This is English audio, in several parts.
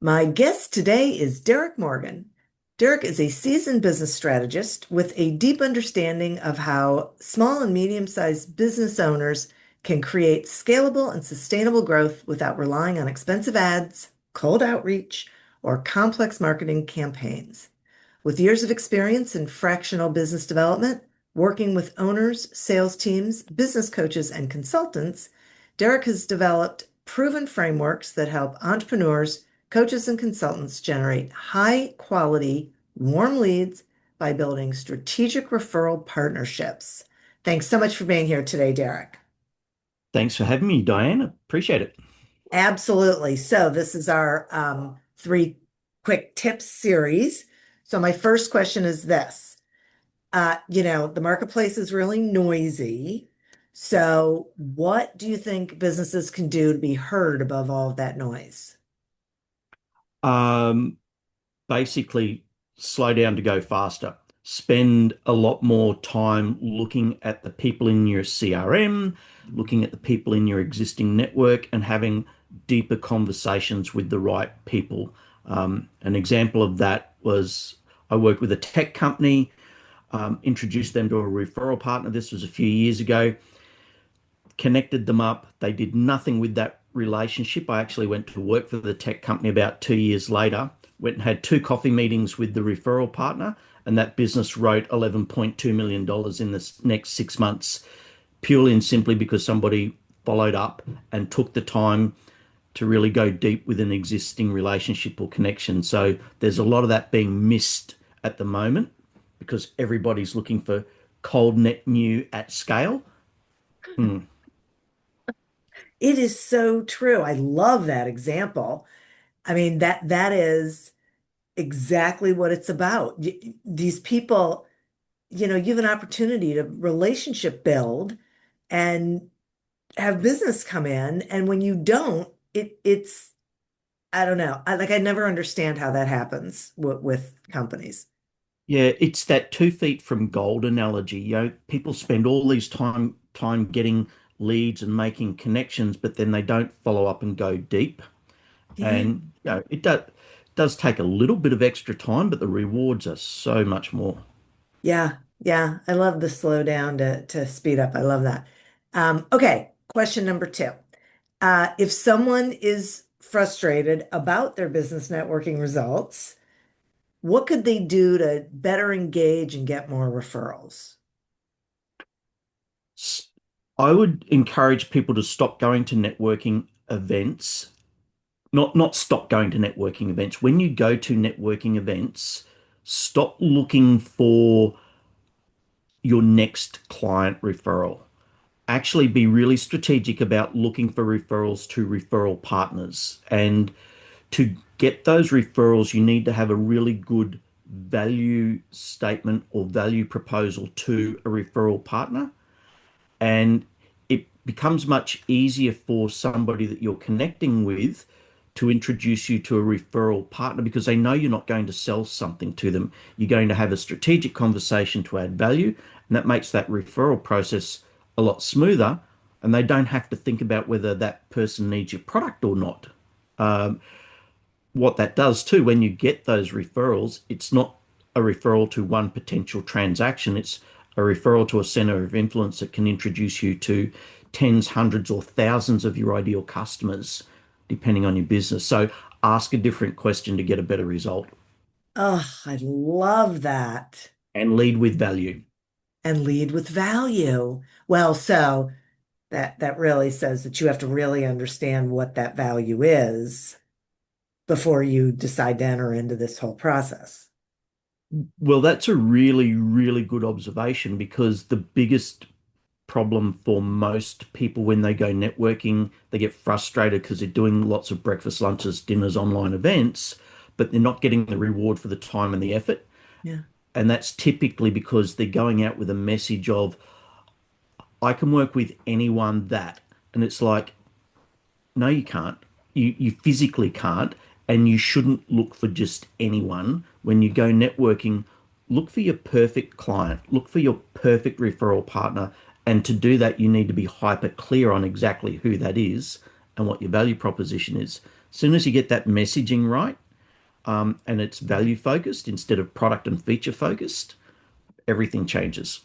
My guest today is Derek Morgan. Derek is a seasoned business strategist with a deep understanding of how small and medium-sized business owners can create scalable and sustainable growth without relying on expensive ads, cold outreach, or complex marketing campaigns. With years of experience in fractional business development, working with owners, sales teams, business coaches, and consultants, Derek has developed proven frameworks that help entrepreneurs, coaches, and consultants generate high quality, warm leads by building strategic referral partnerships. Thanks so much for being here today, Derek. Thanks for having me, Diane. Appreciate it. Absolutely. So, this is our three quick tips series. So, my first question is this. The marketplace is really noisy. So, what do you think businesses can do to be heard above all of that noise? Um, Basically, slow down to go faster. Spend a lot more time looking at the people in your CRM, looking at the people in your existing network, and having deeper conversations with the right people. An example of that was I worked with a tech company, introduced them to a referral partner. This was a few years ago. Connected them up. They did nothing with that relationship. I actually went to work for the tech company about 2 years later, went and had two coffee meetings with the referral partner, and that business wrote $11.2 million in the next 6 months, purely and simply because somebody followed up and took the time to really go deep with an existing relationship or connection. So there's a lot of that being missed at the moment because everybody's looking for cold net new at scale. Mm. It is so true. I love that example. I mean, that is exactly what it's about. These people, you have an opportunity to relationship build and have business come in. And when you don't, it's, I don't know. I never understand how that happens with companies. Yeah, it's that 2 feet from gold analogy. People spend all these time getting leads and making connections, but then they don't follow up and go deep. Yeah. And it does take a little bit of extra time, but the rewards are so much more. Yeah. Yeah. I love the slow down to speed up. I love that. Okay. Question number two. If someone is frustrated about their business networking results, what could they do to better engage and get more referrals? S- I would encourage people to stop going to networking events. Not stop going to networking events. When you go to networking events, stop looking for your next client referral. Actually be really strategic about looking for referrals to referral partners. And to get those referrals, you need to have a really good value statement or value proposal to a referral partner. And it becomes much easier for somebody that you're connecting with to introduce you to a referral partner because they know you're not going to sell something to them. You're going to have a strategic conversation to add value, and that makes that referral process a lot smoother. And they don't have to think about whether that person needs your product or not. Um, what that does too, when you get those referrals, it's not a referral to one potential transaction. It's a referral to a center of influence that can introduce you to tens, hundreds, or thousands of your ideal customers, depending on your business. So ask a different question to get a better result Oh, I love that. and lead with value. And lead with value. Well, so that really says that you have to really understand what that value is before you decide to enter into this whole process. Well, that's a really, really good observation because the biggest problem for most people when they go networking. They get frustrated because they're doing lots of breakfast, lunches, dinners, online events, but they're not getting the reward for the time and the effort. Yeah. And that's typically because they're going out with a message of, I can work with anyone that. And it's like, no, you can't. You physically can't, and you shouldn't look for just anyone. When you go networking, look for your perfect client, look for your perfect referral partner. And to do that, you need to be hyper clear on exactly who that is and what your value proposition is. As soon as you get that messaging right, and it's value focused instead of product and feature focused, everything changes.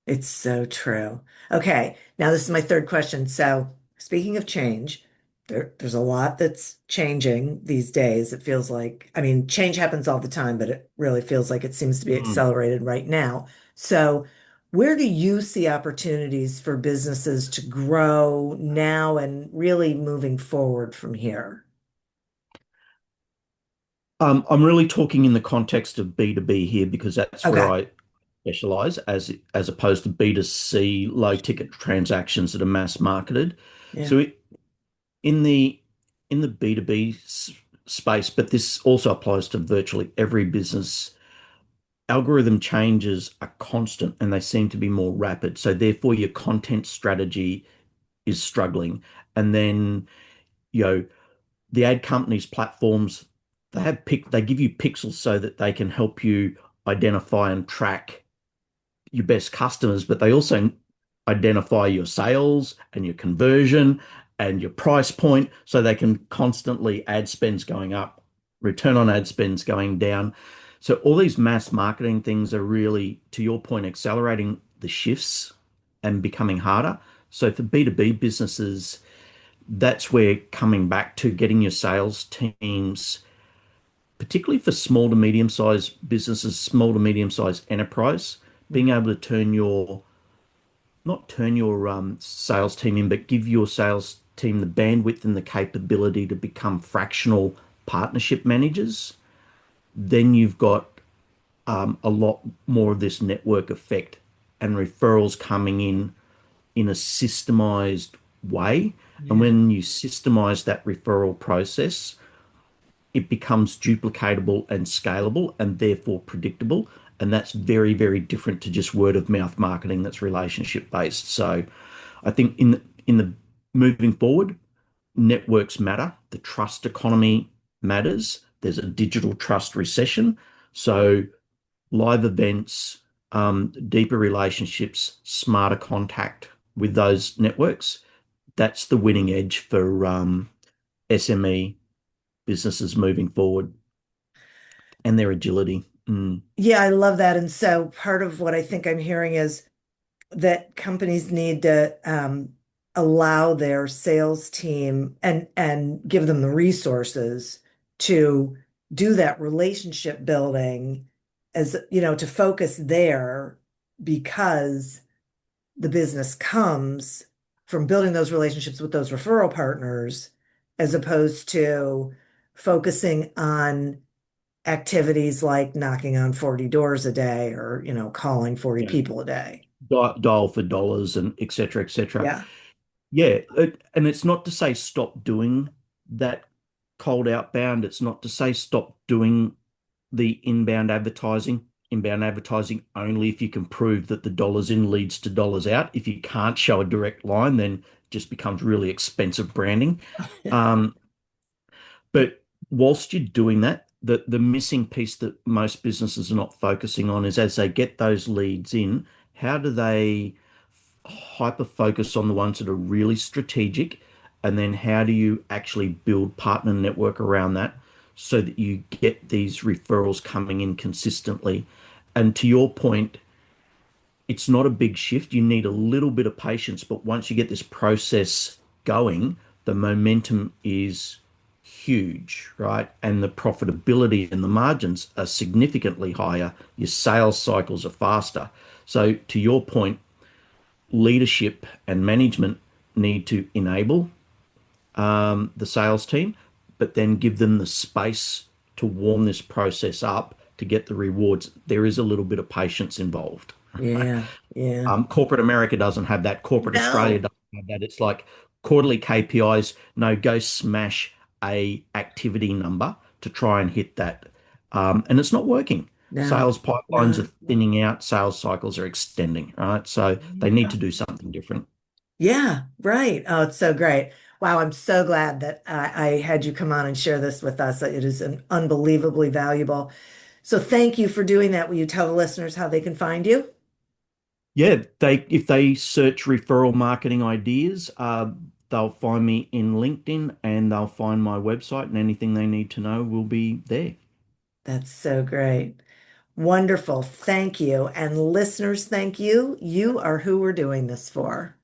It's so true. Okay, now this is my third question. So, speaking of change, there's a lot that's changing these days. It feels like, I mean, change happens all the time, but it really feels like it seems to be Mm. accelerated right now. So, where do you see opportunities for businesses to grow now and really moving forward from here? I'm really talking in the context of B2B here because that's where Okay. I specialize as opposed to B2C low ticket transactions that are mass marketed. Yeah. So in the in the B2B space, but this also applies to virtually every business, algorithm changes are constant and they seem to be more rapid. So therefore your content strategy is struggling. And then, you know, the ad companies platforms, they give you pixels so that they can help you identify and track your best customers, but they also identify your sales and your conversion and your price point so they can constantly ad spends going up, return on ad spends going down. So all these mass marketing things are really, to your point, accelerating the shifts and becoming harder. So for B2B businesses, that's where coming back to getting your sales teams, particularly for small to medium sized businesses, small to medium sized enterprise, being Mhm. able to turn your not turn your sales team in, but give your sales team the bandwidth and the capability to become fractional partnership managers, then you've got a lot more of this network effect and referrals coming in a systemized way. And Yeah. when you systemize that referral process, it becomes duplicatable and scalable and therefore predictable. And that's very, very different to just word of mouth marketing that's relationship based. So I think in the moving forward, networks matter. The trust economy matters. There's a digital trust recession. So live events, deeper relationships, smarter contact with those networks. That's the winning edge for SME businesses moving forward and their agility. Mm, Yeah, I love that. And so part of what I think I'm hearing is that companies need to allow their sales team and give them the resources to do that relationship building as you know to focus there because the business comes from building those relationships with those referral partners as opposed to focusing on activities like knocking on 40 doors a day or calling 40 yeah. people a day. Dial for dollars and et cetera, et cetera. Yeah. Yeah. And it's not to say stop doing that cold outbound. It's not to say stop doing the inbound advertising only if you can prove that the dollars in leads to dollars out. If you can't show a direct line, then it just becomes really expensive branding. Um, but whilst you're doing that, the missing piece that most businesses are not focusing on is as they get those leads in, how do they hyper focus on the ones that are really strategic? And then how do you actually build partner network around that so that you get these referrals coming in consistently? And to your point, it's not a big shift. You need a little bit of patience, but once you get this process going, the momentum is huge, right? And the profitability and the margins are significantly higher. Your sales cycles are faster. So, to your point, leadership and management need to enable the sales team, but then give them the space to warm this process up to get the rewards. There is a little bit of patience involved. Yeah. Yeah. Corporate America doesn't have that. Corporate Australia No. doesn't have that. It's like quarterly KPIs. No, go smash a activity number to try and hit that. And it's not working. No. Sales pipelines No. are thinning out. Sales cycles are extending, right? So they need Yeah. to do something different. Yeah, right. Oh, it's so great. Wow, I'm so glad that I had you come on and share this with us. It is an unbelievably valuable. So thank you for doing that. Will you tell the listeners how they can find you? Yeah, they if they search referral marketing ideas, they'll find me in LinkedIn and they'll find my website, and anything they need to know will be there. That's so great. Wonderful. Thank you. And listeners, thank you. You are who we're doing this for.